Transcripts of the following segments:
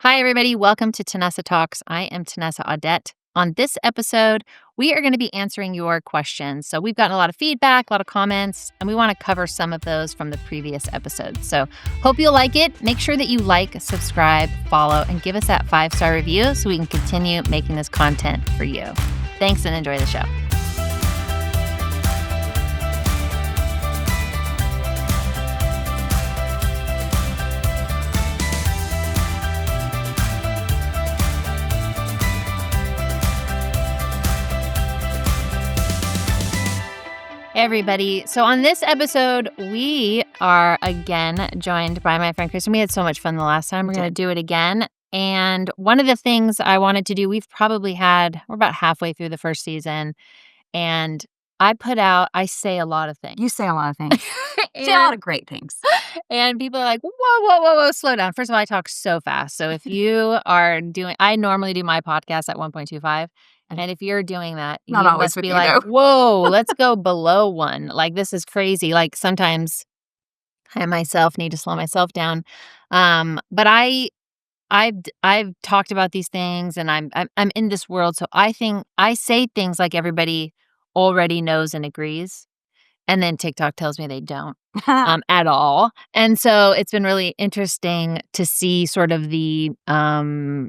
Hi, everybody. Welcome to Tenessa Talks. I am Tenessa Audette. On this episode, we are going to be answering your questions. So we've gotten a lot of feedback, a lot of comments, and we want to cover some of those from the previous episodes. So hope you'll like it. Make sure that you like, subscribe, follow, and give us that 5-star review so we can continue making this content for you. Thanks and enjoy the show. Hey, everybody. So on this episode, we are again joined by my friend Christin. We had so much fun the last time. We're going to do it again. And one of the things I wanted to do, we're about halfway through the first season. And I say a lot of things. You say a lot of things. Say a lot of great things. And people are like, whoa, slow down. First of all, I talk so fast. So if you are I normally do my podcast at 1.25. And if you're doing that, Not you always must with be you, like, though. whoa, let's go below 1. Like, this is crazy. Like, sometimes I myself need to slow myself down. But I've talked about these things, and I'm in this world. So I think I say things like everybody already knows and agrees. And then TikTok tells me they don't at all. And so it's been really interesting to see sort of the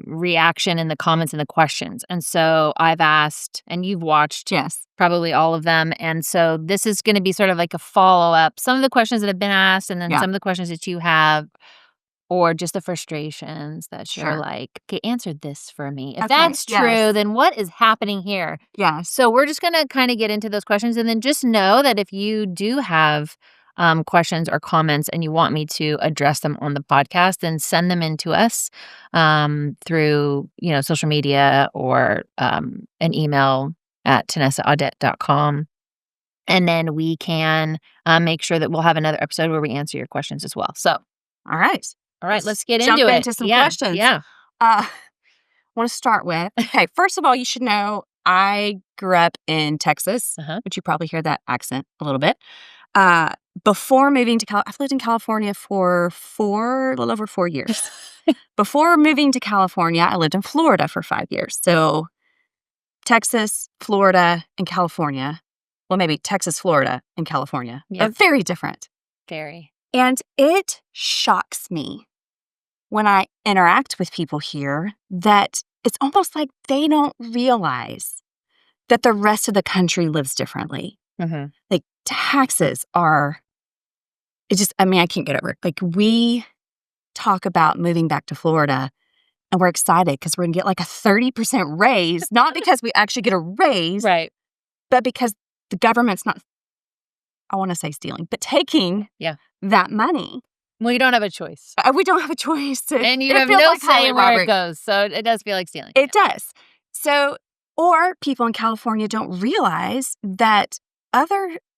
reaction in the comments and the questions. And so I've asked, and you've watched probably all of them. And so this is going to be sort of like a follow-up. Some of the questions that have been asked, and then some of the questions that you have, or just the frustrations that you're like, okay, answer this for me. If that's true, then what is happening here? Yeah. So we're just going to kind of get into those questions. And then just know that if you do have questions or comments and you want me to address them on the podcast, then send them in to us through, social media or an email at tenessaaudette.com. And then we can make sure that we'll have another episode where we answer your questions as well. So, all right. Let's get jump into it. Into some questions. Yeah. I want to start with, okay, first of all, you should know I grew up in Texas, which you probably hear that accent a little bit. Before moving to I've lived in California for a little over 4 years. Before moving to California, I lived in Florida for 5 years. So Texas, Florida, and California. Well, maybe Texas, Florida, and California are very different. Very. And it shocks me when I interact with people here that it's almost like they don't realize that the rest of the country lives differently. Like taxes are, I can't get over it. Like we talk about moving back to Florida and we're excited because we're going to get like a 30% raise, not because we actually get a raise, right? But because the government's not, I want to say stealing, but taking that money. Well, you don't have a choice. We don't have a choice. And you have no say in where it goes. So it does feel like stealing. It does. So, or people in California don't realize that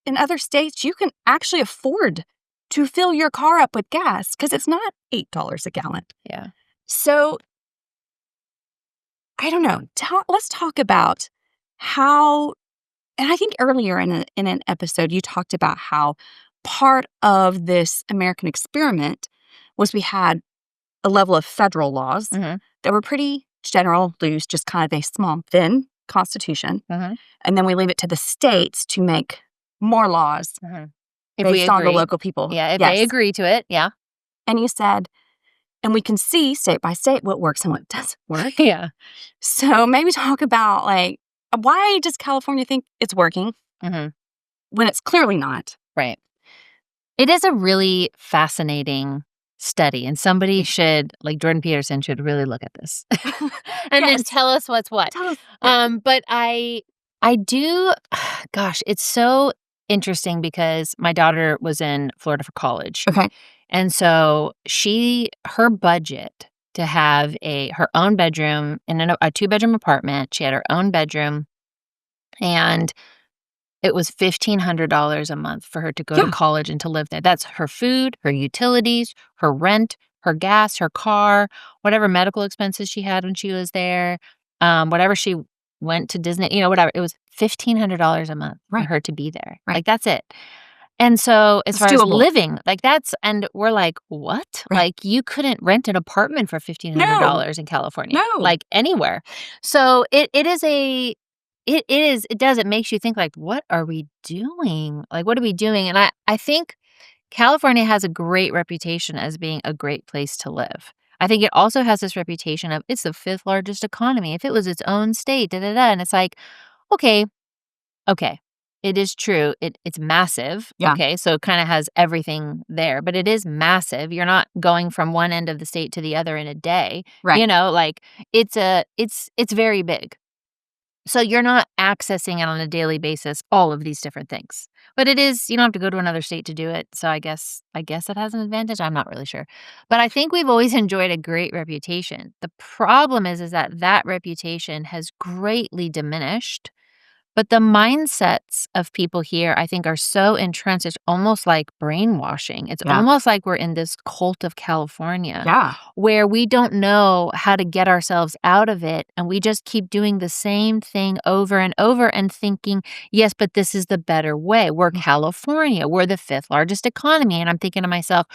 in other states, you can actually afford to fill your car up with gas because it's not $8 a gallon. Yeah. So, I don't know. Let's talk about how, and I think earlier in an episode, you talked about how part of this American experiment was we had a level of federal laws that were pretty general, loose, just kind of a small, thin constitution. And then we leave it to the states to make more laws based on the local people. Yeah, if they agree to it, yeah. And you said, and we can see state by state what works and what doesn't work. Yeah. So maybe talk about, like, why does California think it's working when it's clearly not? Right. It is a really fascinating study, and somebody should, like Jordan Peterson, should really look at this and then tell us what's what. But I do, gosh, it's so interesting because my daughter was in Florida for college. Okay. And so her budget to have her own bedroom in a 2-bedroom apartment, she had her own bedroom, and it was $1,500 a month for her to go to college and to live there. That's her food, her utilities, her rent, her gas, her car, whatever medical expenses she had when she was there, whatever she went to Disney, whatever. It was $1,500 a month for her to be there. Right. Like, that's it. And so as It's far as doable. living, like and we're like, "What?" Right. Like you couldn't rent an apartment for No. $1,500 in California, No. like anywhere. So it is it does, it makes you think like, "What are we doing? Like, what are we doing?" And I think California has a great reputation as being a great place to live. I think it also has this reputation of it's the 5th largest economy. If it was its own state, da da da. And it's like, okay, okay, it is true. It's massive. Yeah. Okay, so it kind of has everything there, but it is massive. You're not going from one end of the state to the other in a day. Right. Like it's very big. So you're not accessing it on a daily basis, all of these different things. But it is, you don't have to go to another state to do it. So I guess it has an advantage. I'm not really sure. But I think we've always enjoyed a great reputation. The problem is that reputation has greatly diminished, but the mindsets of people here, I think, are so entrenched, it's almost like brainwashing. It's Yeah. almost like we're in this cult of California Yeah. where we don't know how to get ourselves out of it. And we just keep doing the same thing over and over and thinking, yes, but this is the better way. We're California. We're the 5th largest economy. And I'm thinking to myself,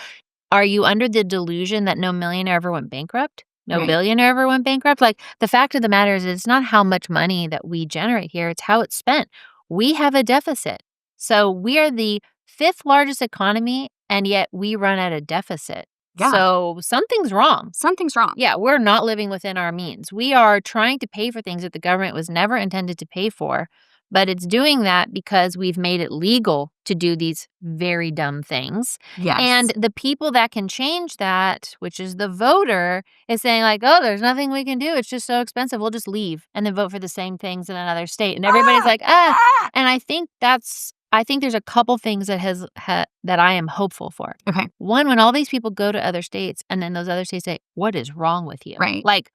are you under the delusion that no millionaire ever went bankrupt? No Right. billionaire ever went bankrupt? Like, the fact of the matter is it's not how much money that we generate here, it's how it's spent. We have a deficit. So we are the 5th largest economy, and yet we run at a deficit. Yeah. So something's wrong. Something's wrong. Yeah, we're not living within our means. We are trying to pay for things that the government was never intended to pay for, but it's doing that because we've made it legal to do these very dumb things. Yes. And the people that can change that, which is the voter, is saying like, "Oh, there's nothing we can do. It's just so expensive. We'll just leave and then vote for the same things in another state." And everybody's like, "Ah." Ah! And I think there's a couple things that I am hopeful for. Okay. One, when all these people go to other states and then those other states say, "What is wrong with you?" Right. Like,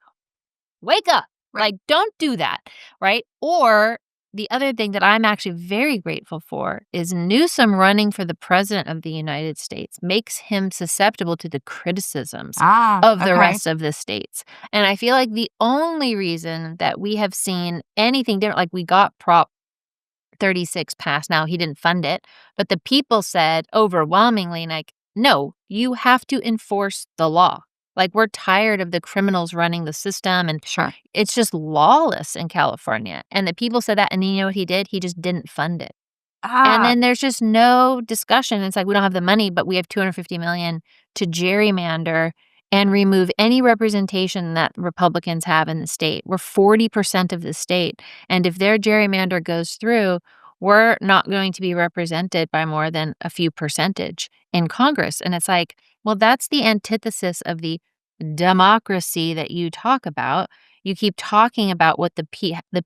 wake up. Right. Like, don't do that, right? Or the other thing that I'm actually very grateful for is Newsom running for the president of the United States makes him susceptible to the criticisms of the Okay. rest of the states. And I feel like the only reason that we have seen anything different, like we got Prop 36 passed. Now, he didn't fund it, but the people said overwhelmingly, like, no, you have to enforce the law. Like, we're tired of the criminals running the system, and Sure. it's just lawless in California. And the people said that, and you know what he did? He just didn't fund it. And Ah. then there's just no discussion. It's like, we don't have the money, but we have $250 million to gerrymander and remove any representation that Republicans have in the state. We're 40% of the state. And if their gerrymander goes through, we're not going to be represented by more than a few percentage in Congress. And it's like, well, that's the antithesis of the democracy that you talk about. You keep talking about what the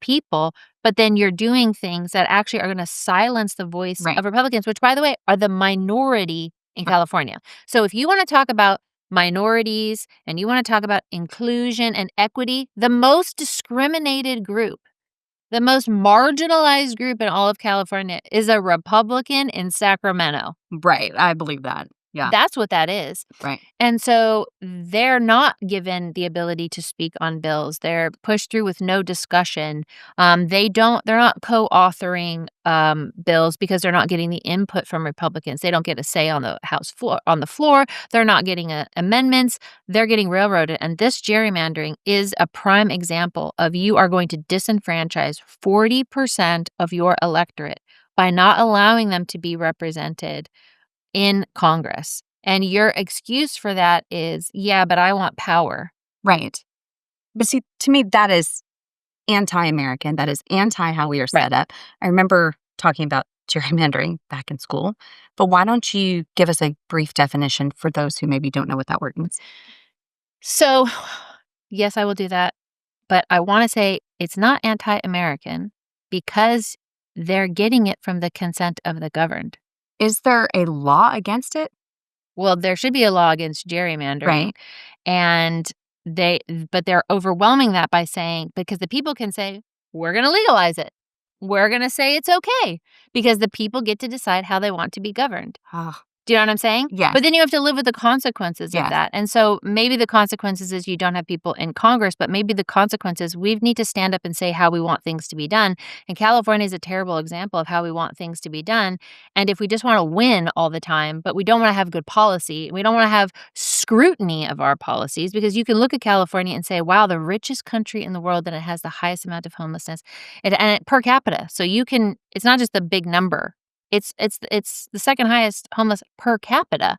people, but then you're doing things that actually are going to silence the voice Right. of Republicans, which, by the way, are the minority in Sure. California. So if you want to talk about minorities and you want to talk about inclusion and equity, the most discriminated group, the most marginalized group in all of California is a Republican in Sacramento. Right. I believe that. Yeah. That's what that is. Right. And so they're not given the ability to speak on bills. They're pushed through with no discussion. They're not co-authoring bills because they're not getting the input from Republicans. They don't get a say on the floor. They're not getting amendments. They're getting railroaded. And this gerrymandering is a prime example of you are going to disenfranchise 40% of your electorate by not allowing them to be represented in Congress. And your excuse for that is, yeah, but I want power. Right. But see, to me, that is anti-American. That is anti how we are set up. I remember talking about gerrymandering back in school, but why don't you give us a brief definition for those who maybe don't know what that word means? So, yes, I will do that. But I want to say it's not anti-American because they're getting it from the consent of the governed. Is there a law against it? Well, there should be a law against gerrymandering. Right. And but they're overwhelming that by saying, because the people can say, we're going to legalize it. We're going to say it's okay because the people get to decide how they want to be governed. Ah. Do you know what I'm saying? Yes. But then you have to live with the consequences of that. And so maybe the consequences is you don't have people in Congress, but maybe the consequences, we need to stand up and say how we want things to be done. And California is a terrible example of how we want things to be done. And if we just want to win all the time, but we don't want to have good policy, we don't want to have scrutiny of our policies, because you can look at California and say, wow, the richest country in the world, and it has the highest amount of homelessness per capita. So it's not just the big number. It's the second highest homeless per capita.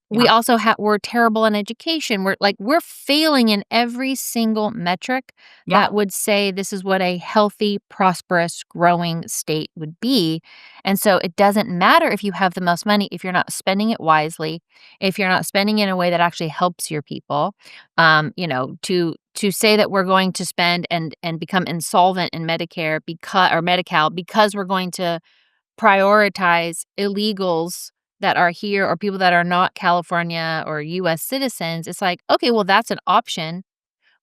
We also we're terrible in education. We're failing in every single metric that would say this is what a healthy, prosperous, growing state would be. And so it doesn't matter if you have the most money if you're not spending it wisely, if you're not spending it in a way that actually helps your people. To say that we're going to spend and become insolvent in Medicare or Medi-Cal because we're going to prioritize illegals that are here or people that are not California or U.S. citizens, it's like, okay, well, that's an option.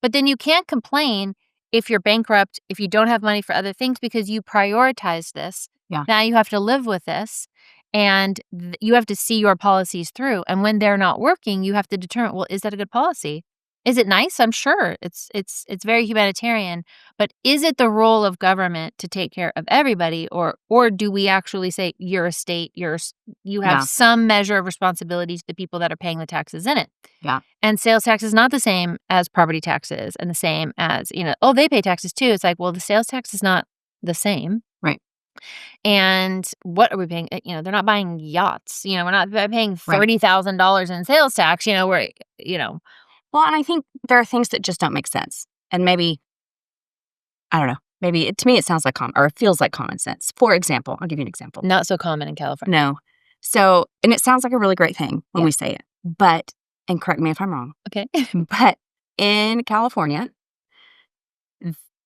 But then you can't complain if you're bankrupt, if you don't have money for other things because you prioritize this. Yeah. Now you have to live with this, and you have to see your policies through. And when they're not working, you have to determine, well, is that a good policy? Is it nice? I'm sure it's very humanitarian, but is it the role of government to take care of everybody, or do we actually say you're a state, you have some measure of responsibility to the people that are paying the taxes in it? Yeah. And sales tax is not the same as property taxes, and the same as they pay taxes too. It's like, well, the sales tax is not the same. Right. And what are we paying? They're not buying yachts. We're not paying $30,000 in sales tax. Well, and I think there are things that just don't make sense. And maybe, I don't know, to me it sounds like or it feels like common sense. For example, I'll give you an example. Not so common in California. No. So, and it sounds like a really great thing when we say it. But, and correct me if I'm wrong. Okay. But in California,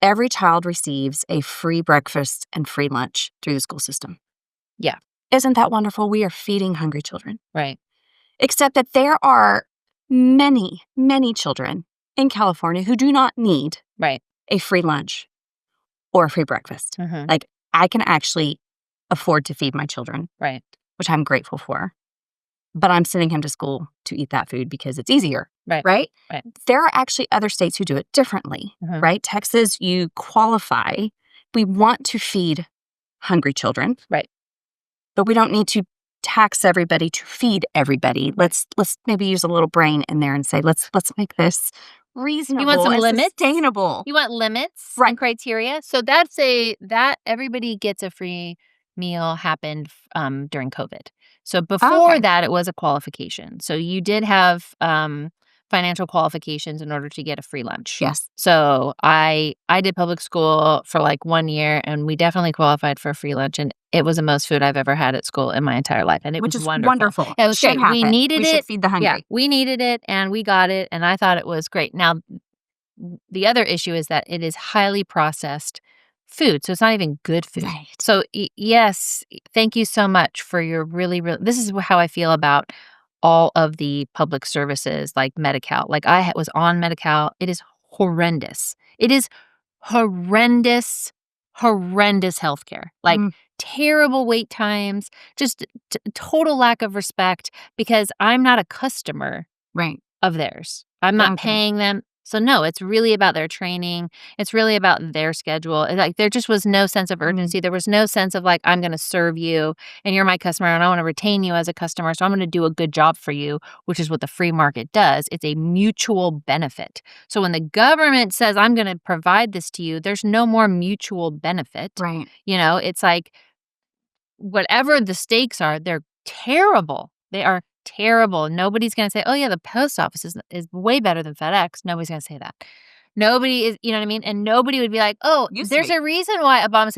every child receives a free breakfast and free lunch through the school system. Yeah. Isn't that wonderful? We are feeding hungry children. Right. Except that there are many, many children in California who do not need a free lunch or a free breakfast. Mm-hmm. Like, I can actually afford to feed my children, which I'm grateful for. But I'm sending him to school to eat that food because it's easier, right? There are actually other states who do it differently, right? Texas, you qualify. We want to feed hungry children, but we don't need to tax everybody to feed everybody. Let's maybe use a little brain in there and say, let's make this reasonable. You want some limits? Sustainable. You want limits and criteria? So that everybody gets a free meal happened during COVID. So before that, it was a qualification. So you did have financial qualifications in order to get a free lunch. Yes. So I did public school for like 1 year, and we definitely qualified for a free lunch, and it was the most food I've ever had at school in my entire life, and it was wonderful. It was great. We needed it. We should feed the hungry. Yeah, we needed it, and we got it, and I thought it was great. Now, the other issue is that it is highly processed food, so it's not even good food. Right. So yes, thank you so much for your really, really. This is how I feel about all of the public services like Medi-Cal. Like, I was on Medi-Cal. It is horrendous. It is horrendous healthcare. Like terrible wait times, just total lack of respect, because I'm not a customer of theirs. I'm not paying them. So no, it's really about their training. It's really about their schedule. Like, there just was no sense of urgency. There was no sense of like, I'm going to serve you and you're my customer and I want to retain you as a customer. So I'm going to do a good job for you, which is what the free market does. It's a mutual benefit. So when the government says, I'm going to provide this to you, there's no more mutual benefit. Right. It's like, whatever the stakes are, they're terrible. They are terrible. Nobody's going to say, oh, yeah, the post office is way better than FedEx. Nobody's going to say that. Nobody is, you know what I mean? And nobody would be like, oh, there's a reason why Obama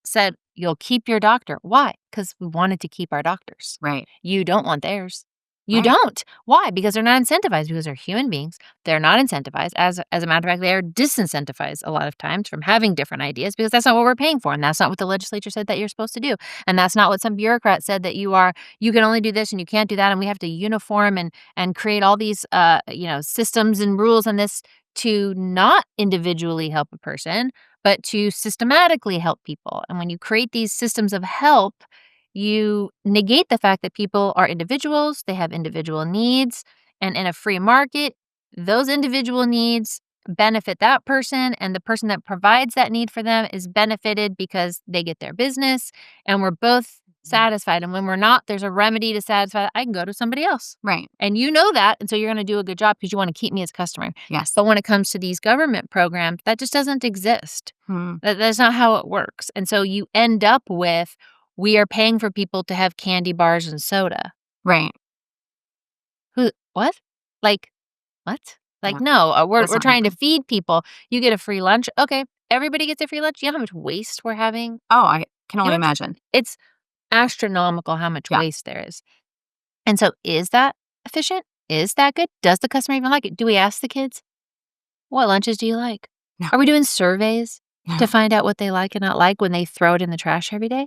said you'll keep your doctor. Why? Because we wanted to keep our doctors. Right. You don't want theirs. You don't. Why? Because they're not incentivized, because they're human beings. They're not incentivized. As a matter of fact, they are disincentivized a lot of times from having different ideas, because that's not what we're paying for. And that's not what the legislature said that you're supposed to do. And that's not what some bureaucrat said that you can only do this and you can't do that. And we have to uniform and create all these, systems and rules on this to not individually help a person, but to systematically help people. And when you create these systems of help, you negate the fact that people are individuals, they have individual needs, and in a free market, those individual needs benefit that person, and the person that provides that need for them is benefited because they get their business, and we're both satisfied. And when we're not, there's a remedy to satisfy that. I can go to somebody else. Right. And you know that, and so you're gonna do a good job because you wanna keep me as a customer. Yes. But when it comes to these government programs, that just doesn't exist. That's not how it works. And so you end up with, we are paying for people to have candy bars and soda. Right. Who what? Like, what? Like, Yeah. no, we're That's not trying to happening. feed people. You get a free lunch. Okay, everybody gets a free lunch. You know how much waste we're having? Oh, I can only You know how much- imagine. It's astronomical how much Yeah. waste there is. And so is that efficient? Is that good? Does the customer even like it? Do we ask the kids, what lunches do you like? No. Are we doing surveys No. to find out what they like and not like when they throw it in the trash every day?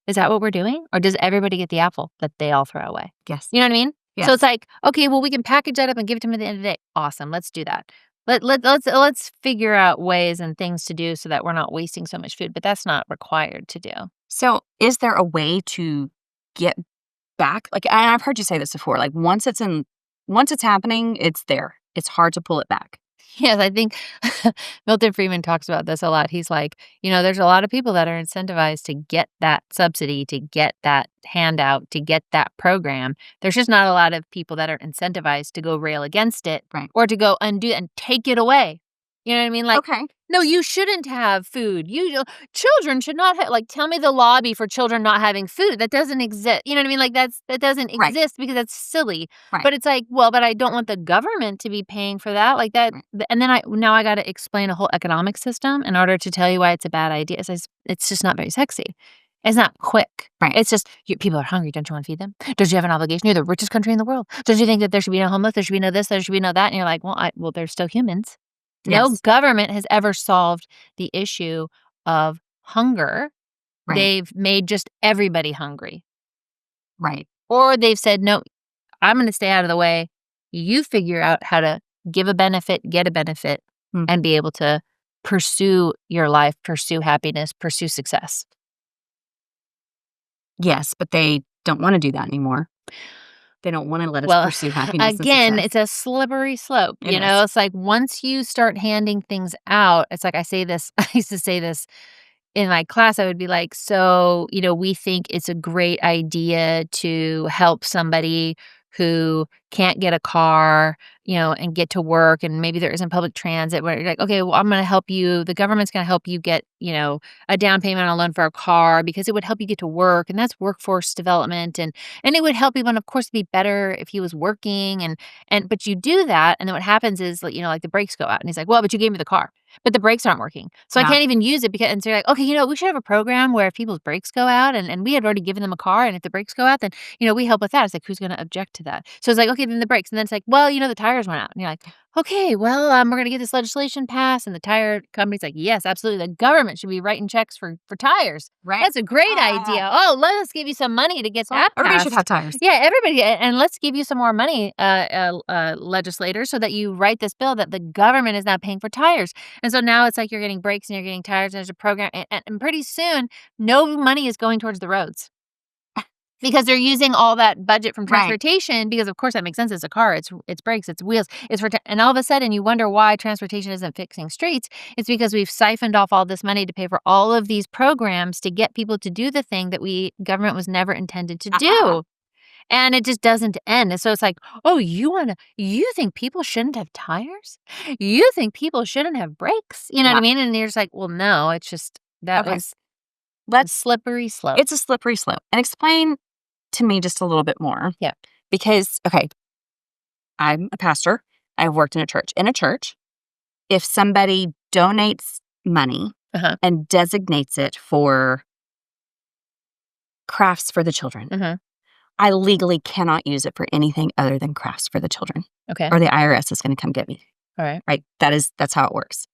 Is that what we're doing? Or does everybody get the apple that they all throw away? Yes. You know what I mean? Yes. So it's like, okay, well, we can package that up and give it to them at the end of the day. Awesome. Let's do that. Let's figure out ways and things to do so that we're not wasting so much food, but that's not required to do. So is there a way to get back? Like, and I've heard you say this before, like once it's happening, it's there. It's hard to pull it back. Yes, I think Milton Friedman talks about this a lot. He's like, there's a lot of people that are incentivized to get that subsidy, to get that handout, to get that program. There's just not a lot of people that are incentivized to go rail against it, Right. or to go undo it and take it away. You know what I mean? Like, Okay. no, you shouldn't have food. Children should not have, like, tell me the lobby for children not having food. That doesn't exist. You know what I mean? Like, that doesn't Right. exist because that's silly. Right. But it's like, well, but I don't want the government to be paying for that. Like that. Right. And then now I got to explain a whole economic system in order to tell you why it's a bad idea. It's just not very sexy. It's not quick. Right. It's just, people are hungry. Don't you want to feed them? Don't you have an obligation? You're the richest country in the world. Don't you think that there should be no homeless? There should be no this. There should be no that. And you're like, well, they're still humans. No Yes. government has ever solved the issue of hunger. Right. They've made just everybody hungry. Right. Or they've said, no, I'm going to stay out of the way. You figure out how to give a benefit, get a benefit, and be able to pursue your life, pursue happiness, pursue success. Yes, but they don't want to do that anymore. They don't want to let us pursue happiness. Again, it's a slippery slope. It's like once you start handing things out, it's like I used to say this in my class. I would be like, so, we think it's a great idea to help somebody who can't get a car, and get to work, and maybe there isn't public transit, where you're like, okay, well, I'm going to help you. The government's going to help you get, a down payment on a loan for a car because it would help you get to work, and that's workforce development, and it would help even, of course, be better if he was working, but you do that, and then what happens is, like the brakes go out, and he's like, well, but you gave me the car, but the brakes aren't working, so I can't even use it and so you're like, okay, we should have a program where if people's brakes go out, and we had already given them a car, and if the brakes go out, then we help with that. It's like, who's going to object to that? So it's like, okay, then the brakes, and then it's like, well, the tires went out, and you're like, okay, well, we're going to get this legislation passed, and the tire company's like, yes, absolutely, the government should be writing checks for tires. Right. That's a great idea. Oh, let us give you some money to get that passed. Everybody should have tires. Yeah, everybody, and let's give you some more money, legislators, so that you write this bill that the government is not paying for tires. And so now it's like you're getting brakes and you're getting tires, and there's a program, and pretty soon, no money is going towards the roads. Because they're using all that budget from transportation, because of course that makes sense. It's a car, it's brakes, it's wheels, and all of a sudden you wonder why transportation isn't fixing streets. It's because we've siphoned off all this money to pay for all of these programs to get people to do the thing that government was never intended to do. And it just doesn't end. And so it's like, oh, you think people shouldn't have tires? You think people shouldn't have brakes? You know what I mean? And you're just like, well, no, it's just, that was a slippery slope. It's a slippery slope. And explain to me just a little bit more. Yeah. Because, okay, I'm a pastor. I've worked in a church. In a church, if somebody donates money and designates it for crafts for the children, I legally cannot use it for anything other than crafts for the children. Okay. Or the IRS is going to come get me. All right. Right? That's how it works.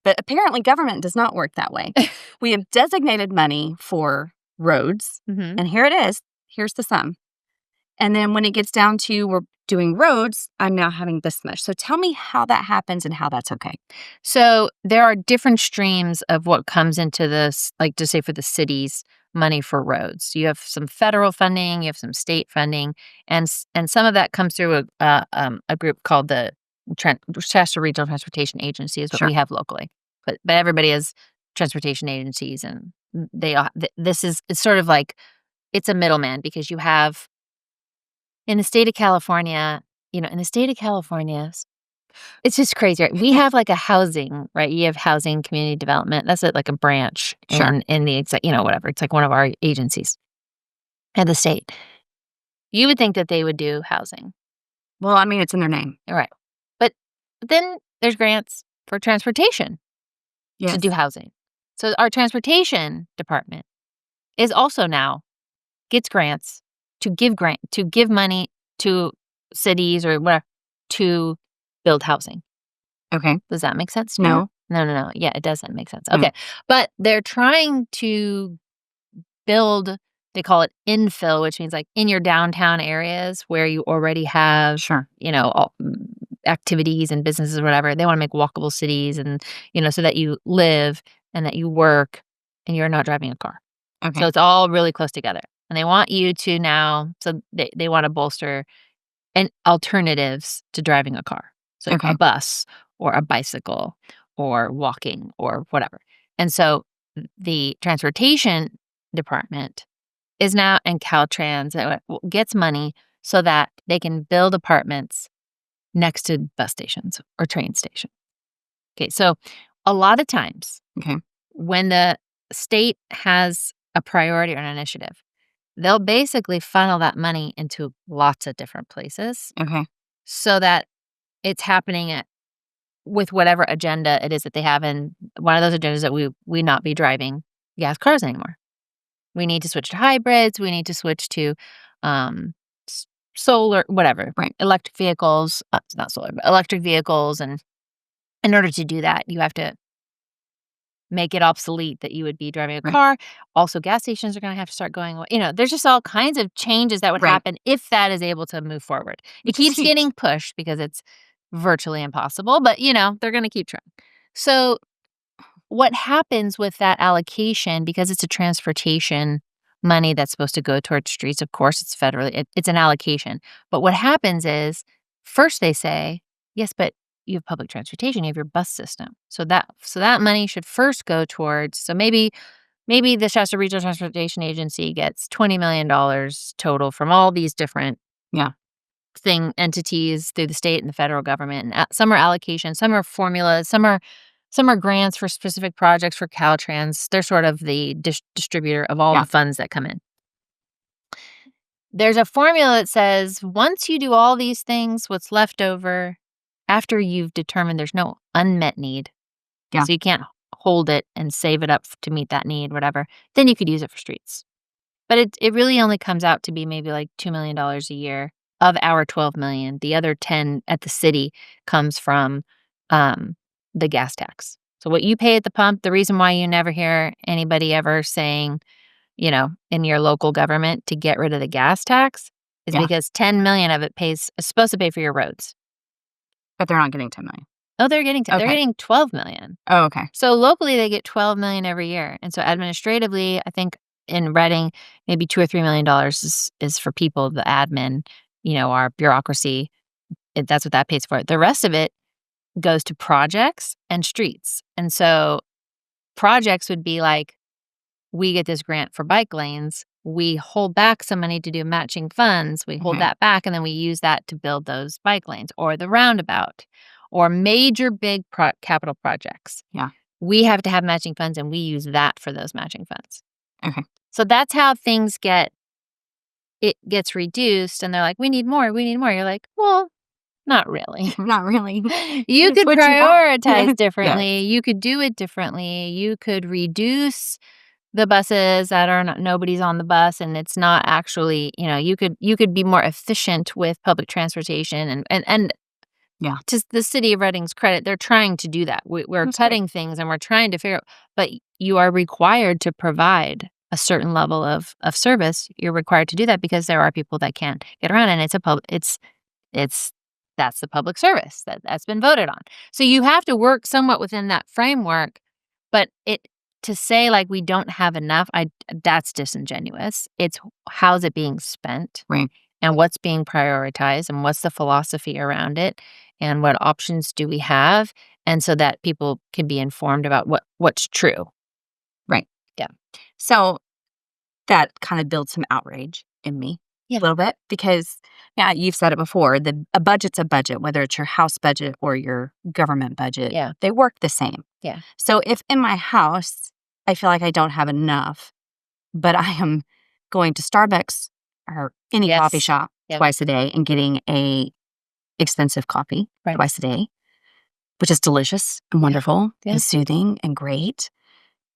But apparently government does not work that way. We have designated money for roads, and here it is. Here's the sum. And then when it gets down to we're doing roads, I'm now having this much. So tell me how that happens and how that's okay. So there are different streams of what comes into this, like to say for the cities, money for roads. You have some federal funding, you have some state funding, and some of that comes through a group called the Shasta Regional Transportation Agency is what Sure. we have locally. But everybody has transportation agencies, and they all, this is it's sort of like it's a middleman because you have in the state of California, in the state of California, it's just crazy, right? We have like a housing, right? You have housing community development. That's like a branch Sure. in the whatever. It's like one of our agencies at the state. You would think that they would do housing. Well, I mean, it's in their name. Right. But then there's grants for transportation to do housing. So our transportation department is also now gets grants to give money to cities or whatever to build housing. Okay. Does that make sense to you? No. No. Yeah, it doesn't make sense. No. Okay. But they're trying to build, they call it infill, which means like in your downtown areas where you already have, Sure. activities and businesses or whatever. They want to make walkable cities and, so that you live and that you work and you're not driving a car. Okay. So it's all really close together. And they want you to now, so they want to bolster and alternatives to driving a car. So a bus or a bicycle or walking or whatever. And so the transportation department is now, and Caltrans gets money so that they can build apartments next to bus stations or train stations. Okay, so a lot of times when the state has a priority or an initiative, they'll basically funnel that money into lots of different places. Okay. So that it's happening with whatever agenda it is that they have. And one of those agendas that we not be driving gas cars anymore. We need to switch to hybrids. We need to switch to solar, whatever. Right. Electric vehicles. It's not solar, but electric vehicles. And in order to do that, you have to make it obsolete that you would be driving a car. Also, gas stations are going to have to start going away. There's just all kinds of changes that would happen if that is able to move forward. It keeps getting pushed because it's virtually impossible, but, they're going to keep trying. So what happens with that allocation, because it's a transportation money that's supposed to go towards streets, of course, it's federally, it's an allocation. But what happens is first they say, yes, but you have public transportation, you have your bus system. So that money should first go towards, so maybe the Shasta Regional Transportation Agency gets $20 million total from all these different entities through the state and the federal government. And some are allocations, some are formulas, some are grants for specific projects for Caltrans. They're sort of the distributor of all the funds that come in. There's a formula that says once you do all these things, what's left over after you've determined there's no unmet need, so you can't hold it and save it up to meet that need, whatever, then you could use it for streets. But it really only comes out to be maybe like $2 million a year of our $12 million. The other 10 at the city comes from the gas tax. So what you pay at the pump, the reason why you never hear anybody ever saying, in your local government to get rid of the gas tax is because 10 million of it is supposed to pay for your roads. But they're not getting 10 million. Oh, they're getting they're getting 12 million. Oh, okay. So locally they get 12 million every year. And so administratively, I think in Reading, maybe $2 or $3 million is for people, the admin, our bureaucracy. That's what that pays for. The rest of it goes to projects and streets. And so projects would be like, we get this grant for bike lanes. We hold back some money to do matching funds. We hold that back, and then we use that to build those bike lanes or the roundabout or major big capital projects. Yeah. We have to have matching funds, and we use that for those matching funds. Okay. So that's how things it gets reduced, and they're like, we need more. You're like, well, not really. Not really. You could prioritize differently. Yes. You could do it differently. You could reduce the buses that are nobody's on the bus, and it's not actually, you could be more efficient with public transportation and to the city of Reading's credit, they're trying to do that. We're cutting things and we're trying to figure out, but you are required to provide a certain level of service. You're required to do that because there are people that can't get around, and that's the public service that's been voted on. So you have to work somewhat within that framework, but to say, like, we don't have enough, that's disingenuous. It's how's it being spent Right. and what's being prioritized and what's the philosophy around it and what options do we have, and so that people can be informed about what's true. Right. Yeah. So that kind of builds some outrage in me Yeah. a little bit because, yeah, you've said it before, a budget's a budget, whether it's your house budget or your government budget. Yeah. They work the same. Yeah. So if in my house I feel like I don't have enough, but I am going to Starbucks or any coffee Yes. shop Yep. twice a day and getting a expensive coffee Right. twice a day, which is delicious and wonderful Yeah. and soothing and great.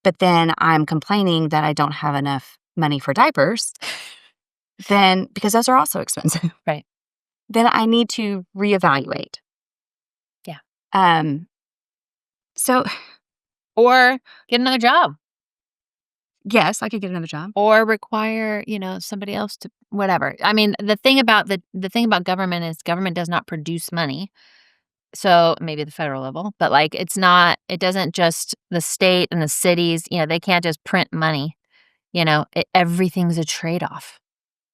But then I'm complaining that I don't have enough money for diapers, then because those are also expensive. Right. Then I need to reevaluate. Yeah. So Or get another job. yes, I could get another job. Or require, somebody else to whatever. I mean, the thing about government is government does not produce money. So maybe the federal level, but like it doesn't just the state and the cities, they can't just print money. Everything's a trade-off.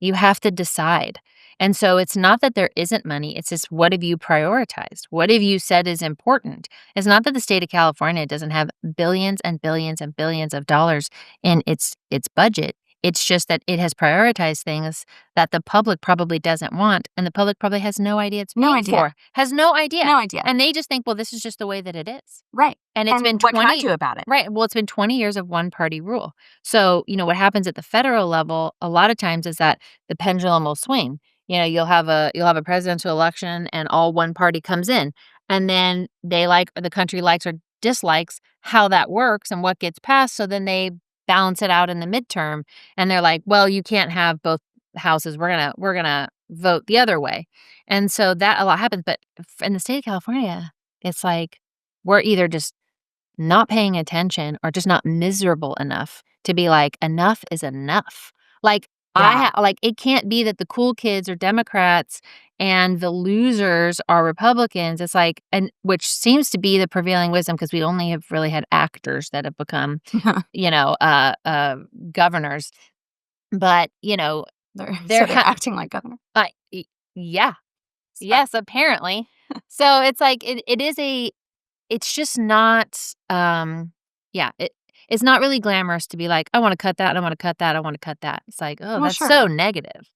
You have to decide. And so it's not that there isn't money. It's just what have you prioritized? What have you said is important? It's not that the state of California doesn't have billions and billions and billions of dollars in its budget. It's just that it has prioritized things that the public probably doesn't want, and the public probably has no idea it's No paying idea. for. Has no idea. No idea. And they just think, well, this is just the way that it is. Right. And it's been what 20 can I do about it? Right. Well, it's been 20 years of one party rule. So, what happens at the federal level a lot of times is that the pendulum will swing. You'll have a presidential election and all one party comes in, and then the country likes or dislikes how that works and what gets passed, so then they balance it out in the midterm, and they're like, well, you can't have both houses. We're going to vote the other way. And so that a lot happens, but in the state of California, it's like we're either just not paying attention or just not miserable enough to be like, enough is enough. Like, Yeah. it can't be that the cool kids are Democrats and the losers are Republicans. It's like, and which seems to be the prevailing wisdom because we only have really had actors that have become, governors. But, They're acting like governor. Yeah. Yes, apparently. So it's like, it's just not, it's not really glamorous to be like, I want to cut that, I want to cut that, I want to cut that. It's like, oh, Well, that's sure. so negative.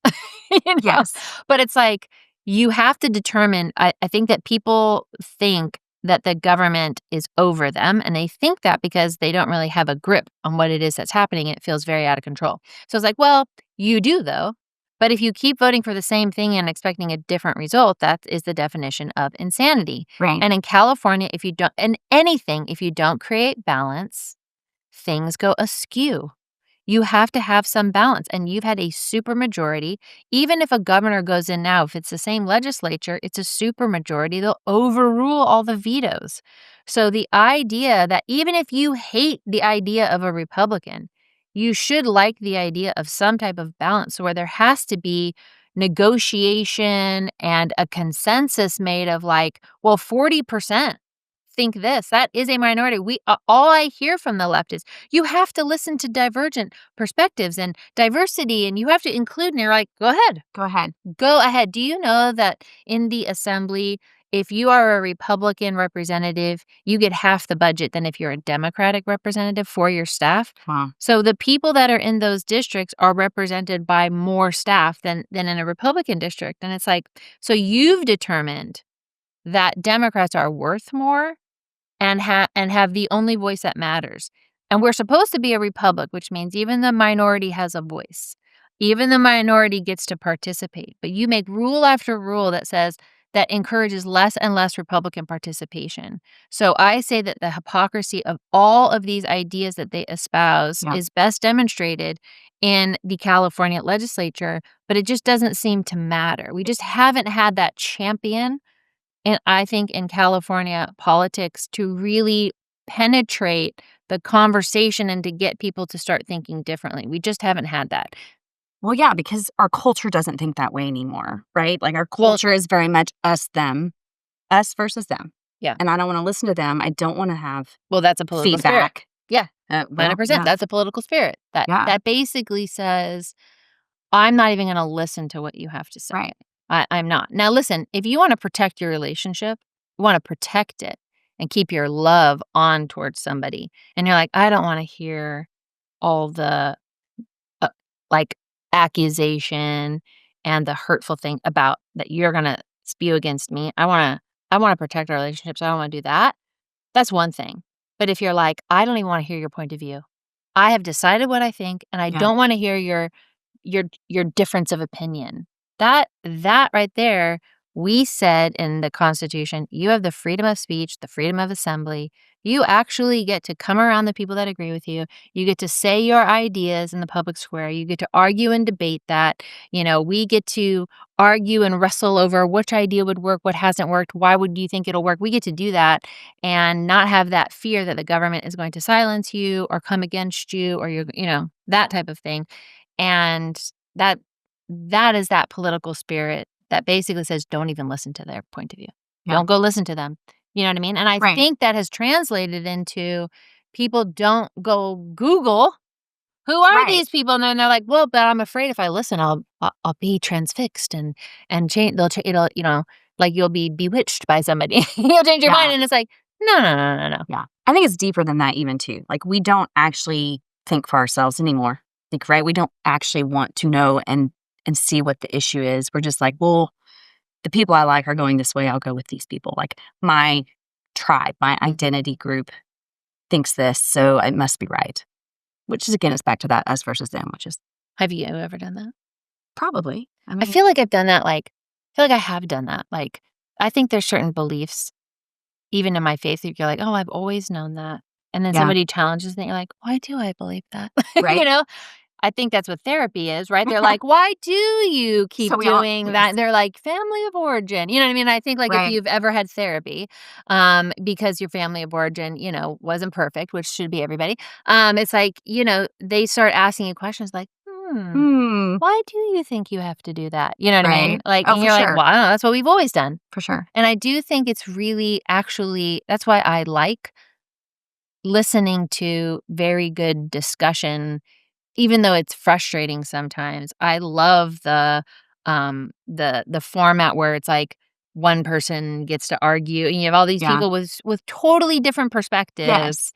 Yes. But it's like, you have to determine, I think that people think that the government is over them, and they think that because they don't really have a grip on what it is that's happening, and it feels very out of control. So it's like, well, you do though. But if you keep voting for the same thing and expecting a different result, that is the definition of insanity. Right. And in California, if you don't create balance, things go askew. You have to have some balance, and you've had a super majority. Even if a governor goes in now, if it's the same legislature, it's a super majority. They'll overrule all the vetoes. So the idea that even if you hate the idea of a Republican, you should like the idea of some type of balance where there has to be negotiation and a consensus made of like, well, 40% think this. That is a minority. All I hear from the left is you have to listen to divergent perspectives and diversity, and you have to include. And you're like, go ahead. Go ahead. Go ahead. Do you know that in the assembly, if you are a Republican representative, you get half the budget than if you're a Democratic representative for your staff? Wow. So the people that are in those districts are represented by more staff than in a Republican district. And it's like, so you've determined that Democrats are worth more and have the only voice that matters. And we're supposed to be a republic, which means even the minority has a voice. Even the minority gets to participate. But you make rule after rule that encourages less and less Republican participation. So I say that the hypocrisy of all of these ideas that they espouse is best demonstrated in the California legislature, but it just doesn't seem to matter. We just haven't had that champion. And I think in California politics to really penetrate the conversation and to get people to start thinking differently. We just haven't had that. Well, yeah, because our culture doesn't think that way anymore, right? Like our culture is very much us, them, us versus them. Yeah. And I don't want to listen to them. I don't want to have Well, that's a political feedback. Spirit. Yeah. Well, 100%. yeah. That's a political spirit. Yeah. That basically says, I'm not even gonna listen to what you have to say. Right. I'm not. Now listen, if you wanna protect your relationship, you wanna protect it and keep your love on towards somebody, and you're like, "I don't wanna hear all the, uh, like, accusation and the hurtful thing about that you're gonna spew against me. I wanna protect our relationship, so I don't wanna do that." That's one thing. But if you're like, "I don't even wanna hear your point of view. I have decided what I think, and I Yeah. don't wanna hear your difference of opinion." That right there, we said in the Constitution, you have the freedom of speech, the freedom of assembly. You actually get to come around the people that agree with you. You get to say your ideas in the public square. You get to argue and debate that. We get to argue and wrestle over which idea would work, what hasn't worked, why would you think it'll work. We get to do that and not have that fear that the government is going to silence you or come against you or that type of thing. And that that is that political spirit that basically says, "Don't even listen to their point of view. Yeah. Don't go listen to them." You know what I mean? And I Right. think that has translated into people don't go Google, "Who are Right. these people?" And then they're like, "Well, but I'm afraid if I listen, I'll be transfixed and change it'll, like you'll be bewitched by somebody. You'll change your mind." Yeah. And it's like, "No, no, no, no, no." Yeah. I think it's deeper than that even too. Like, we don't actually think for ourselves anymore. Like, right? We don't actually want to know and see what the issue is. We're just like, well, the people I like are going this way. I'll go with these people. Like, my tribe, my identity group thinks this, so it must be right. Which is again is back to that us versus them, which is Have you ever done that? probably. I I mean, feel like I've done that, I feel like I have done that, I think there's certain beliefs, even in my faith, that you're like, "Oh, I've always known that." And then yeah, somebody challenges it, and you're like, "Why do I believe that?" You right. know? I think that's what therapy is, right? They're like, "Why do you So keep we all doing that?" yes, They're like, "Family of origin." You know what I mean? I think, if right. you've ever had therapy, because your family of origin, wasn't perfect, which should be everybody, it's like, they start asking you questions like, Hmm. why do you think you have to do that? You know what I mean? Right. Oh, And for you're like, sure. "Well, I don't know. That's what we've always done." For sure. And I do think it's really actually that's why I like listening to very good discussion, even though it's frustrating sometimes. I love the format where it's like one person gets to argue, and you have all these Yeah. people with totally different Yes. perspectives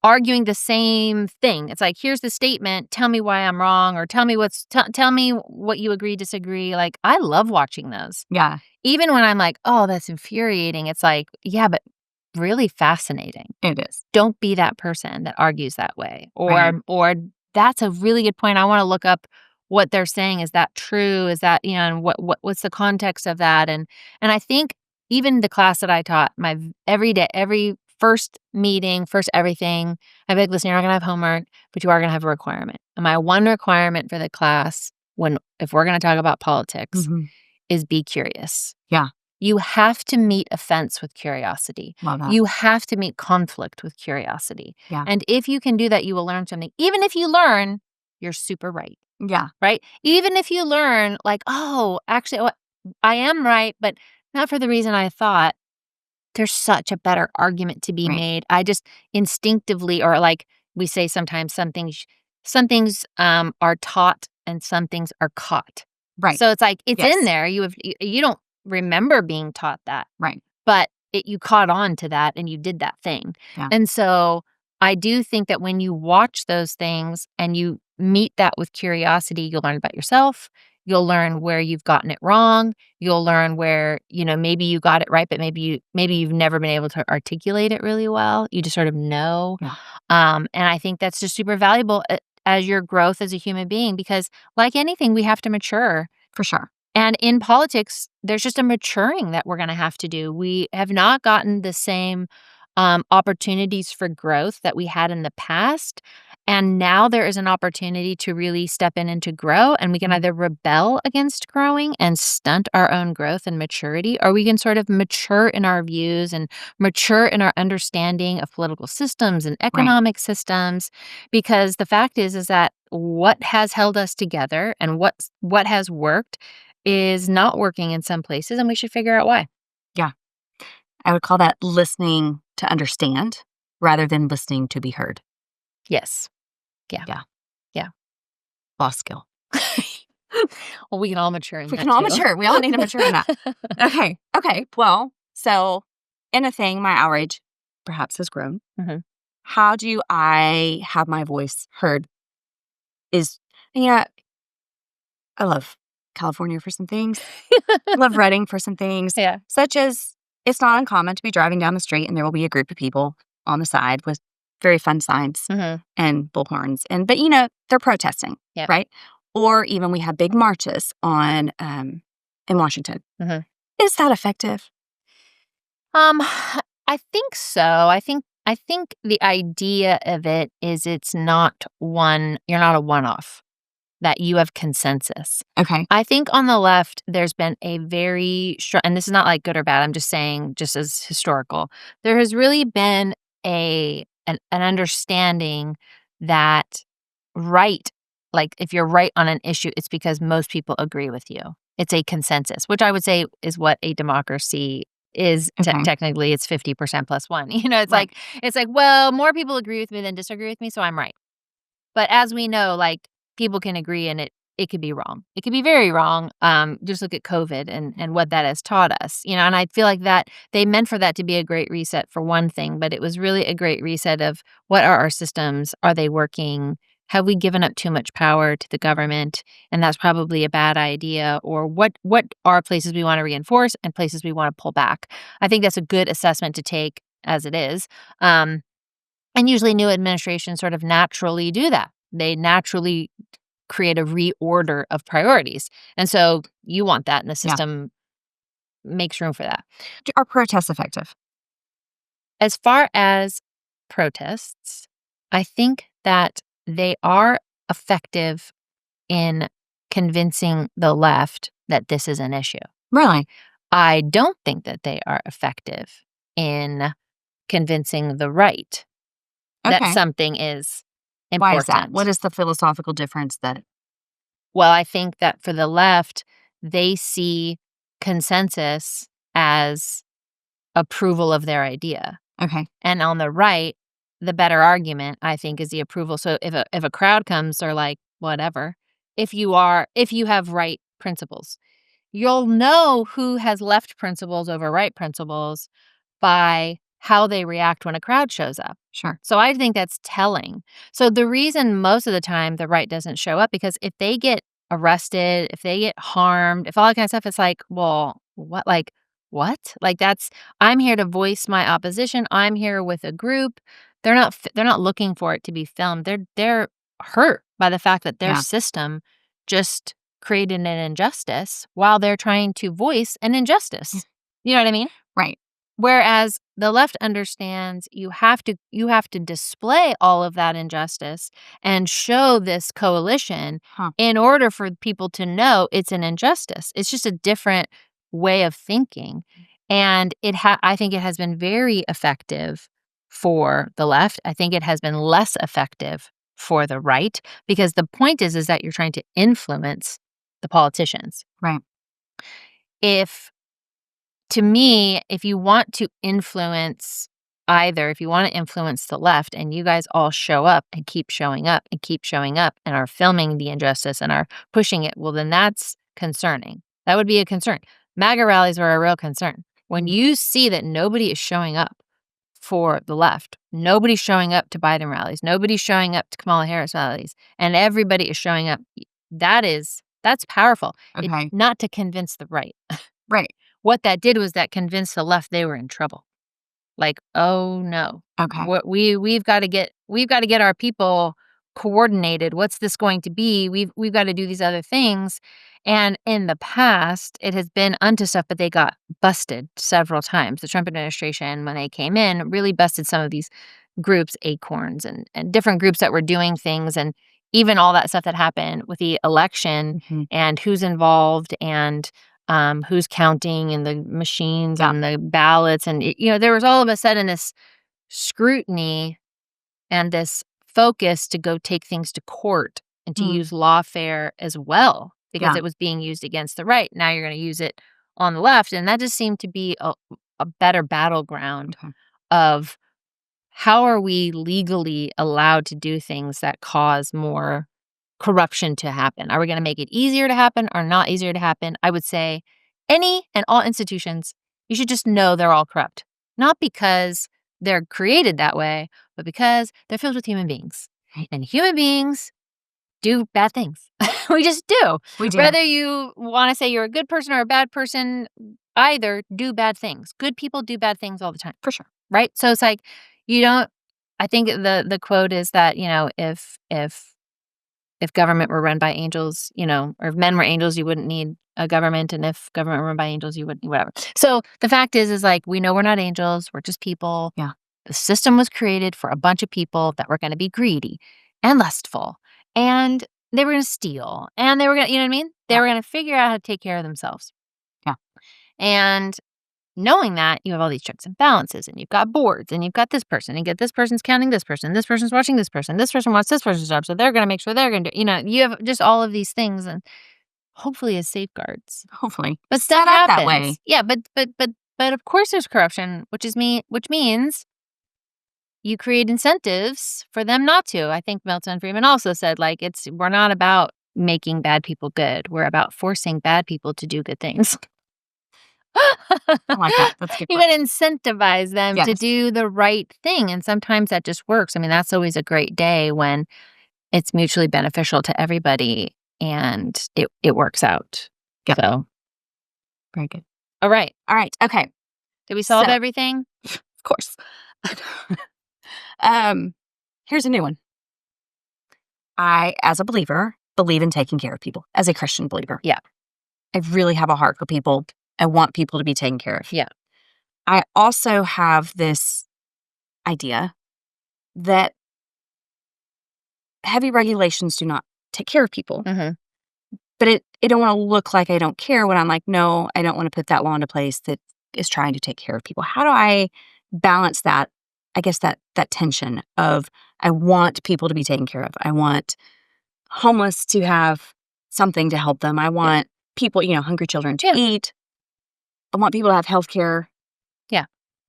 arguing the same thing. It's like, "Here's the statement, tell me why I'm wrong," or tell me what you agree, disagree." Like, I love watching those. Yeah. Even when I'm like, "Oh, that's infuriating," it's like, "Yeah, but really fascinating." It is. Don't be that person that argues that way, Right. or that's a really good point. I wanna look up what they're saying. Is that true? Is that, and what's the context of that? And I think even the class that I taught, every day, every first meeting, first everything, I'd be like, "Listen, you're not gonna have homework, but you are gonna have a requirement." And my one requirement for the class, if we're gonna talk about politics, Mhm. is be curious. Yeah. You have to meet offense with curiosity. Love that. You have to meet conflict with curiosity. Yeah. And if you can do that, you will learn something. Even if you learn, you're super right, Yeah. right? Even if you learn, like, "Oh, actually, I am right, but not for the reason I thought." There's such a better argument to be Right. made. I just instinctively, or like we say sometimes, some things are taught and some things are caught. Right. So it's like it's in Yes. there. You don't remember being taught that, Right. but you caught on to that and you did that thing. Yeah. And so I do think that when you watch those things and you meet that with curiosity, you'll learn about yourself. You'll learn where you've gotten it wrong. You'll learn where, maybe you got it right, but maybe you've never been able to articulate it really well. You just sort of know. Yeah. And I think that's just super valuable as your growth as a human being, because like anything, we have to mature. For sure. And in politics, there's just a maturing that we're going to have to do. We have not gotten the same opportunities for growth that we had in the past. And now there is an opportunity to really step in and to grow. And we can either rebel against growing and stunt our own growth and maturity, or we can sort of mature in our views and mature in our understanding of political systems and Right. economic systems. Because the fact is that what has held us together and what has worked is not working in some places, and we should figure out why. Yeah. I would call that listening to understand rather than listening to be heard. Yes. Yeah. Yeah. Yeah. Lost skill. Well, we can all mature in We that can all too. mature. We all need to mature in that. Okay. Okay. Well, so in a thing, my outrage perhaps has grown. Mhm. How do I have my voice heard? Yeah, I love California for some things. I love Reading for some things, Yeah. such as it's not uncommon to be driving down the street and there will be a group of people on the side with very fun signs Mhm. and bullhorns. But they're protesting, Yeah. right? Or even we have big marches on in Washington. Mhm. Is that effective? Um, I think so. I think the idea of it is it's not you're not a one-off, that you have consensus. Okay. I think on the left, there's been a very strong, and this is not like good or bad, I'm just saying, just as historical, there has really been an understanding that right, like if you're right on an issue, it's because most people agree with you. It's a consensus, which I would say is what a democracy is. Okay. Technically, it's 50% plus one. It's Right. like, well, more people agree with me than disagree with me, so I'm right. But as we know, like, people can agree and it could be wrong. It could be very wrong. Just look at COVID and what that has taught us, and I feel like that they meant for that to be a great reset for one thing, but it was really a great reset of what are our systems? Are they working? Have we given up too much power to the government? And that's probably a bad idea. Or what are places we want to reinforce and places we want to pull back? I think that's a good assessment to take as it is. And usually new administrations sort of naturally do that. They naturally create a reorder of priorities. And so you want that, and the Yeah. system makes room for that. Are protests effective? As far as protests, I think that they are effective in convincing the left that this is an issue. Really? I don't think that they are effective in convincing the right that Okay. something is Why is that? important. What is the philosophical difference that? Well, I think that for the left, they see consensus as approval of their idea. Okay. And on the right, the better argument, I think, is the approval. So if a crowd comes, they're like, whatever. If you have right principles, you'll know who has left principles over right principles by how they react when a crowd shows up. Sure. So I think that's telling. So the reason most of the time the right doesn't show up, because if they get arrested, if they get harmed, if all that kind of stuff, it's like, well, what? Like, what? Like I'm here to voice my opposition. I'm here with a group. They're not looking for it to be filmed. They're hurt by the fact that their Yeah. system just created an injustice while they're trying to voice an injustice. You know what I mean? Right. Whereas the left understands you have to display all of that injustice and show this coalition Huh. in order for people to know it's an injustice. It's just a different way of thinking. And I think it has been very effective for the left. I think it has been less effective for the right, because the point is that you're trying to influence the politicians. Right. To me, if you want to influence if you want to influence the left and you guys all show up and keep showing up and keep showing up and are filming the injustice and are pushing it, well, then that's concerning. That would be a concern. MAGA rallies are a real concern. When you see that nobody is showing up for the left, nobody's showing up to Biden rallies, nobody's showing up to Kamala Harris rallies, and everybody is showing up, that's powerful. Okay. Not to convince the right. Right. What that did was that convinced the left they were in trouble. Like, oh no, Okay. we've got to get our people coordinated. What's this going to be? We've got to do these other things. And in the past, it has been unto stuff, but they got busted several times. The Trump administration, when they came in, really busted some of these groups, Acorns and different groups that were doing things, and even all that stuff that happened with the election and who's involved and who's counting and the machines and the ballots. And, there was all of a sudden this scrutiny and this focus to go take things to court and to use lawfare as well, because it was being used against the right. Now you're going to use it on the left. And that just seemed to be a better battleground of how are we legally allowed to do things that cause more corruption to happen? Are we going to make it easier to happen or not easier to happen? I would say any and all institutions, you should just know they're all corrupt. Not because they're created that way, but because they're filled with human beings. And human beings do bad things. We just do. We do. Whether you want to say you're a good person or a bad person, either do bad things. Good people do bad things all the time. For sure. Right? So it's like you don't I think the quote is that, if government were run by angels, or if men were angels, you wouldn't need a government, and if government were run by angels, you wouldn't whatever. So the fact is like we know we're not angels, we're just people. Yeah. The system was created for a bunch of people that were going to be greedy and lustful, and they were going to steal, and they were going to, you know what I mean? They were going to figure out how to take care of themselves. Yeah. And knowing that, you have all these checks and balances, and you've got boards, and you've got this person, and this person's counting this person watching this person wants this person's job, so they're going to make sure they're going to do, you have just all of these things, and hopefully as safeguards. Hopefully. But stuff Set up happens. that way. Yeah, but of course there's corruption, which means you create incentives for them not to. I think Milton Friedman also said, like, we're not about making bad people good. We're about forcing bad people to do good things. I like that. That's a good. You got to incentivize them to do the right thing. And sometimes that just works. I mean, that's always a great day when it's mutually beneficial to everybody and it works out. Yep. So. Very good. All right. Okay. Did we solve everything? Of course. Here's a new one. I, as a believer, believe in taking care of people. As a Christian believer. Yeah. I really have a heart for people. I want people to be taken care of. Yeah. I also have this idea that heavy regulations do not take care of people. Mm-hmm. But it don't want to look like I don't care when I'm like, no, I don't want to put that law into place that is trying to take care of people. How do I balance that? I guess that tension of I want people to be taken care of. I want homeless to have something to help them. I want people, hungry children to eat. I want people to have health care. Yeah.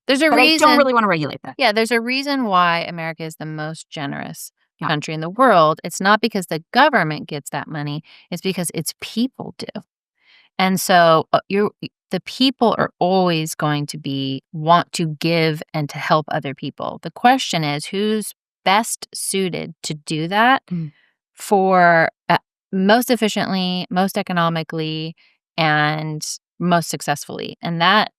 There's a reason. I don't really want to regulate that. Yeah, there's a reason why America is the most generous country in the world. It's not because the government gets that money. It's because its people do. And so the people are always going to want to give and to help other people. The question is, who's best suited to do that for most efficiently, most economically, and most successfully? And that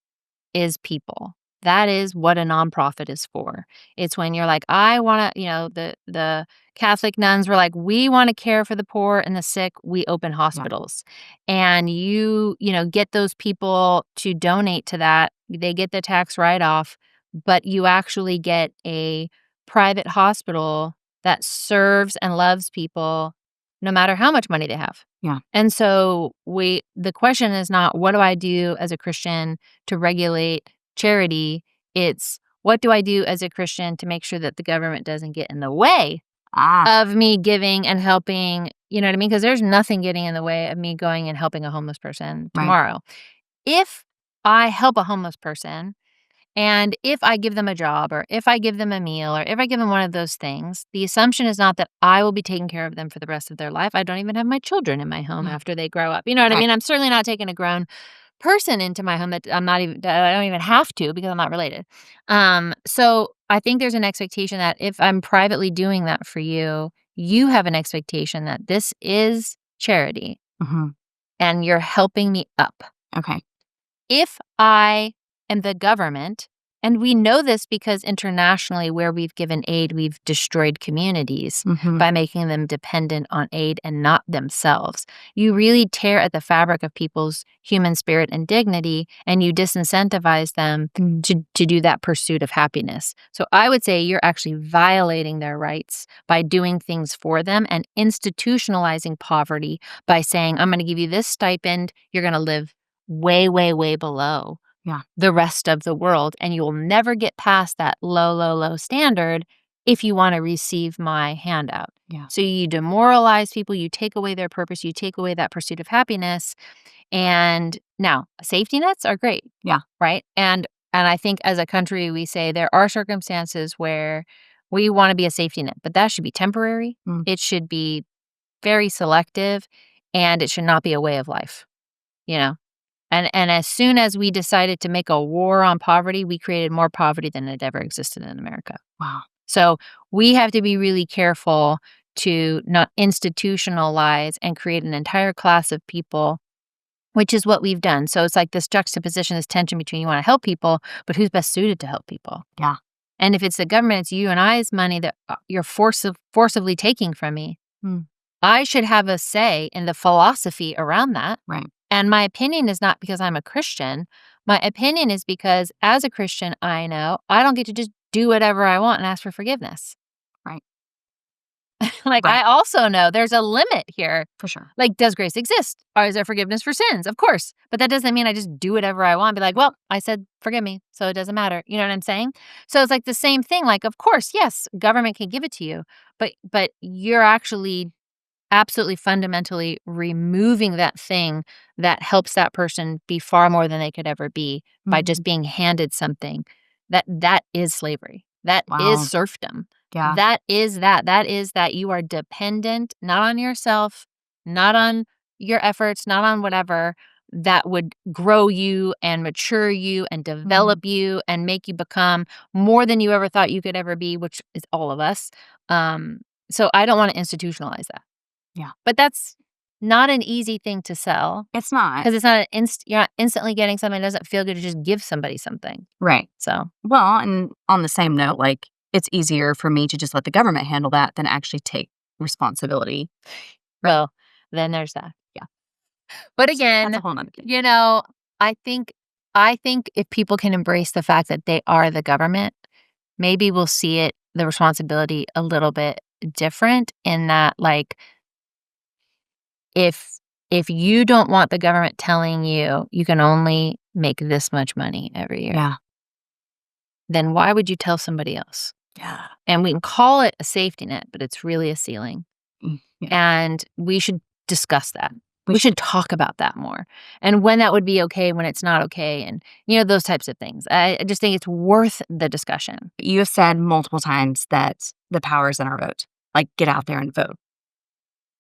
is people. That is what a nonprofit is for. It's when you're like, I want to, the Catholic nuns were like, we want to care for the poor and the sick. We open hospitals. And you get those people to donate to that. They get the tax write-off, but you actually get a private hospital that serves and loves people no matter how much money they have. Yeah. And so the question is not, what do I do as a Christian to regulate charity? It's, what do I do as a Christian to make sure that the government doesn't get in the way of me giving and helping? You know what I mean? Because there's nothing getting in the way of me going and helping a homeless person tomorrow. Right. If I help a homeless person, and if I give them a job, or if I give them a meal, or if I give them one of those things, the assumption is not that I will be taking care of them for the rest of their life. I don't even have my children in my home after they grow up. You know what I mean? I'm certainly not taking a grown person into my home that I don't even have to because I'm not related. So I think there's an expectation that if I'm privately doing that for you, you have an expectation that this is charity and you're helping me up. Okay. If I am the government, and we know this because internationally where we've given aid, we've destroyed communities by making them dependent on aid and not themselves. You really tear at the fabric of people's human spirit and dignity, and you disincentivize them to do that pursuit of happiness. So I would say you're actually violating their rights by doing things for them and institutionalizing poverty by saying, I'm going to give you this stipend, you're going to live way, way, way below the rest of the world, and you'll never get past that low, low, low standard if you want to receive my handout. Yeah. So you demoralize people, you take away their purpose, you take away that pursuit of happiness. And now, safety nets are great. Yeah. Right? And And I think as a country, we say there are circumstances where we want to be a safety net, but that should be temporary. Mm. It should be very selective, and it should not be a way of life, you know? And as soon as we decided to make a war on poverty, we created more poverty than had ever existed in America. Wow. So we have to be really careful to not institutionalize and create an entire class of people, which is what we've done. So it's like this juxtaposition, this tension between you want to help people, but who's best suited to help people? Yeah. And if it's the government, it's you and I's money that you're forcibly taking from me. Mm. I should have a say in the philosophy around that. Right. And my opinion is not because I'm a Christian. My opinion is because as a Christian, I know I don't get to just do whatever I want and ask for forgiveness. Right. Like, Right. I also know there's a limit here. For sure. Like, does grace exist? Or is there forgiveness for sins? Of course. But that doesn't mean I just do whatever I want. Be like, well, I said, forgive me, so it doesn't matter. You know what I'm saying? So it's like the same thing. Like, of course, yes, government can give it to you, but you're actually absolutely fundamentally removing that thing that helps that person be far more than they could ever be by just being handed something. That is slavery. That is Wow. serfdom. Yeah. That is that you are dependent not on yourself, not on your efforts, not on whatever that would grow you and mature you and develop you and make you become more than you ever thought you could ever be, which is all of us. So I don't want to institutionalize that. Yeah. But that's not an easy thing to sell It's not. because it's not you're not instantly getting something that doesn't feel good to just give somebody something. Right. So, Well, and on the same note, like, it's easier for me to just let the government handle that than actually take responsibility. well, then there's that. Yeah. But That's again, a whole nother thing. you know, I think if people can embrace the fact that they are the government, maybe we'll see the responsibility a little bit different in that, like, if you don't want the government telling you you can only make this much money every year, Yeah. then why would you tell somebody else? Yeah. And we can call it a safety net, but it's really a ceiling. Yeah. And we should discuss that. We should talk about that more. And when that would be okay, when it's not okay, and, those types of things. I just think it's worth the discussion. You have said multiple times that the power is in our vote. Like, get out there and vote.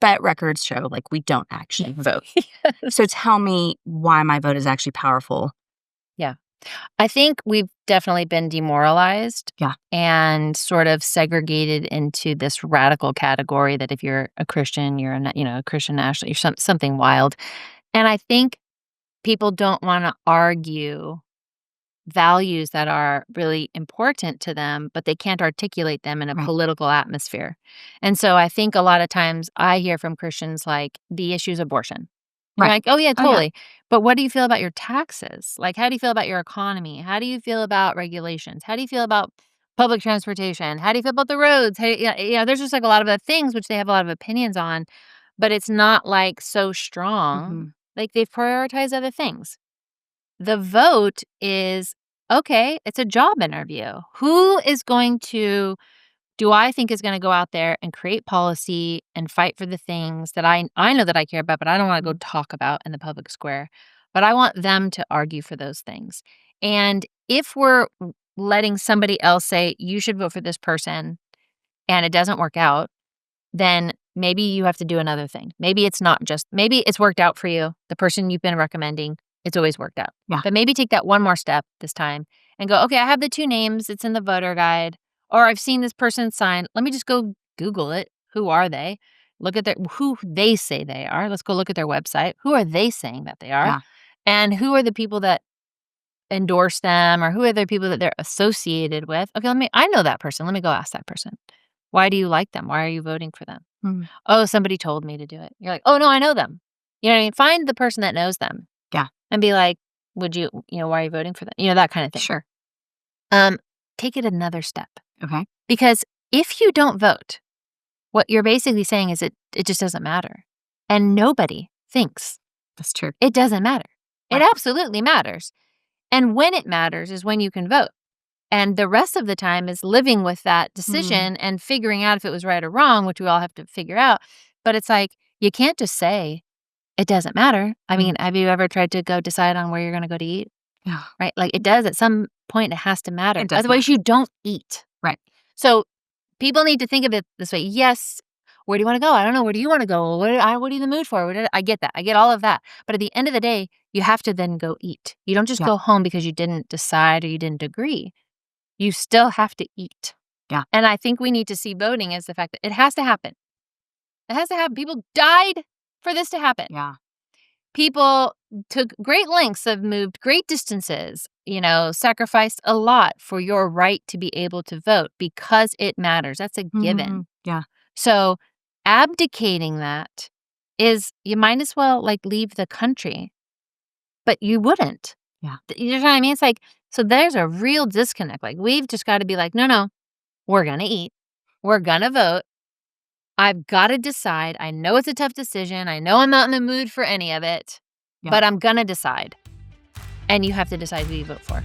But records show, like, we don't actually vote. Yes. So tell me why my vote is actually powerful. Yeah. I think we've definitely been demoralized. Yeah. And sort of segregated into this radical category that if you're a Christian, you're a Christian national, you're something wild. And I think people don't want to argue values that are really important to them, but they can't articulate them in a Right. political atmosphere. And so I think a lot of times I hear from Christians, like, the issue is abortion. You're Right. like, oh, yeah, Oh, yeah. totally. But what do you feel about your taxes? Like, how do you feel about your economy? How do you feel about regulations? How do you feel about public transportation? How do you feel about the roads? There's just like a lot of other things which they have a lot of opinions on, but it's not like so strong. Mhm. Like, they've prioritized other things. The vote is, okay, it's a job interview. Who is going to do I think is going to go out there and create policy and fight for the things that I know that I care about, but I don't want to go talk about in the public square. But I want them to argue for those things. And if we're letting somebody else say, you should vote for this person, and it doesn't work out, then maybe you have to do another thing. Maybe it's worked out for you. The person you've been recommending, it's always worked out. Yeah. But maybe take that one more step this time and go, okay, I have the 2 names. It's in the voter guide. Or I've seen this person sign. Let me just go Google it. Who are they? Look at who they say they are. Let's go look at their website. Who are they saying that they are? Yeah. And who are the people that endorse them, or who are the people that they're associated with? Okay, I know that person. Let me go ask that person. Why do you like them? Why are you voting for them? Mhm. Oh, somebody told me to do it. You're like, oh, no, I know them. You know what I mean? Find the person that knows them. Yeah. And be like, would you, why are you voting for them? That kind of thing. Sure. Take it another step. Okay. Because if you don't vote, what you're basically saying is it just doesn't matter. And nobody thinks That's true. it doesn't matter. Right. It absolutely matters. And when it matters is when you can vote. And the rest of the time is living with that decision and figuring out if it was right or wrong, which we all have to figure out. But it's like, you can't just say it doesn't matter. I mean, have you ever tried to go decide on where you're going to go to eat? Yeah. right? Like, it does at some point, it has to matter. It does Otherwise, you don't eat. Right. So people need to think of it this way. Yes, where do you wanna go? I don't know. Where do you wanna go? What are you in the mood for? I get that. I get all of that. But at the end of the day, you have to then go eat. You don't just Yeah. go home because you didn't decide or you didn't agree. You still have to eat. Yeah. And I think we need to see voting as the fact that it has to happen. It has to happen. People died for this to happen. Yeah. People took great lengths, have moved great distances, sacrificed a lot for your right to be able to vote because it matters. That's a given. Yeah. So abdicating that is, you might as well leave the country, but you wouldn't. Yeah. You know what I mean? It's like, so there's a real disconnect. Like, we've just got to be like, no, we're going to eat. We're going to vote. I've got to decide. I know it's a tough decision. I know I'm not in the mood for any of it, Yeah. but I'm going to decide. And you have to decide who you vote for.